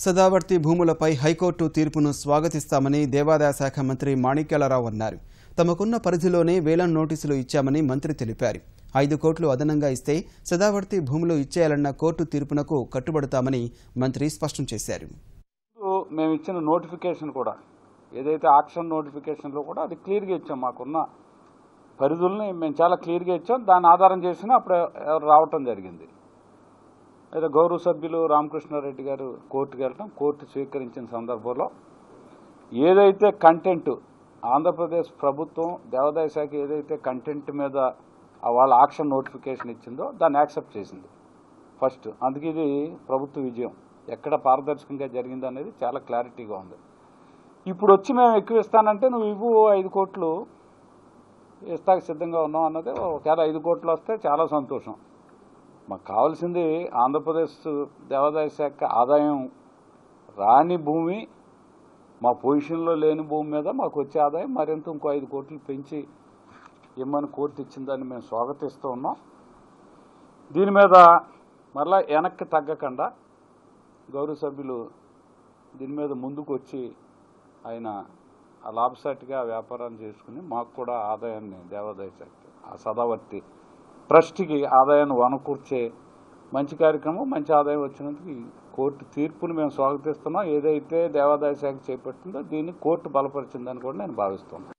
సదావర్తి భూములపై హైకోర్టు తీర్పును స్వాగతిస్తామని దేవాదాయ శాఖ మంత్రి మాణిక్యాలరావు అన్నారు. తమకున్న పరిధిలోనే వేలం నోటీసులు ఇచ్చామని మంత్రి తెలిపారు. 5 కోట్లు అదనంగా ఇస్తే సదావర్తి భూములు ఇచ్చేయాలన్న కోర్టు తీర్పునకు కట్టుబడతామని మంత్రి స్పష్టం చేశారు. మేము ఇచ్చిన నోటిఫికేషన్ కూడా ఏదైతే ఆక్షన్ నోటిఫికేషన్లో కూడా అది క్లియర్గా ఇచ్చాం. మాకున్న పరిధుల్ని మేము చాలా క్లియర్గా ఇచ్చాం. దాన్ని ఆధారం చేసినా అప్పుడు రావటం జరిగింది. అయితే గౌరవ సభ్యులు రామకృష్ణారెడ్డి గారు కోర్టుకు వెళ్ళటం, కోర్టు స్వీకరించిన సందర్భంలో ఏదైతే కంటెంట్ ఆంధ్రప్రదేశ్ ప్రభుత్వం దేవాదాయ శాఖ ఏదైతే కంటెంట్ మీద వాళ్ళ ఆక్షన్ నోటిఫికేషన్ ఇచ్చిందో దాన్ని యాక్సెప్ట్ చేసింది ఫస్ట్. అందుకే ఇది ప్రభుత్వ విజయం. ఎక్కడ పారదర్శకంగా జరిగింది అనేది చాలా క్లారిటీగా ఉంది. ఇప్పుడు వచ్చి మేము ఎక్కువ ఇస్తానంటే నువ్వు ఇవ్వు 5 కోట్లు ఇస్తాకి సిద్ధంగా ఉన్నాం అన్నది. ఒకవేళ 5 కోట్లు వస్తే చాలా సంతోషం. మాకు కావాల్సింది ఆంధ్రప్రదేశ్ దేవాదాయ శాఖ ఆదాయం రాని భూమి, మా పొజిషన్లో లేని భూమి మీద మాకు వచ్చే ఆదాయం మరింత ఇంకో 5 కోట్లు పెంచి ఇమ్మని కోర్టు ఇచ్చిందని మేము స్వాగతిస్తూ ఉన్నాం. దీని మీద మరలా వెనక్కి తగ్గకుండా గౌరవ సభ్యులు దీని మీద ముందుకు వచ్చి ఆయన లాభసాటిగా వ్యాపారాన్ని చేసుకుని మాకు కూడా ఆదాయాన్ని దేవాదాయ శాఖ ఆ సదావర్తి ట్రస్ట్కి ఆదాయాన్ని వనకూర్చే మంచి కార్యక్రమం, మంచి ఆదాయం వచ్చినందుకు ఈ కోర్టు తీర్పును మేము స్వాగతిస్తున్నాం. ఏదైతే దేవాదాయ శాఖ చేపట్టిందో దీన్ని కోర్టు బలపరిచిందని కూడా నేను భావిస్తున్నాను.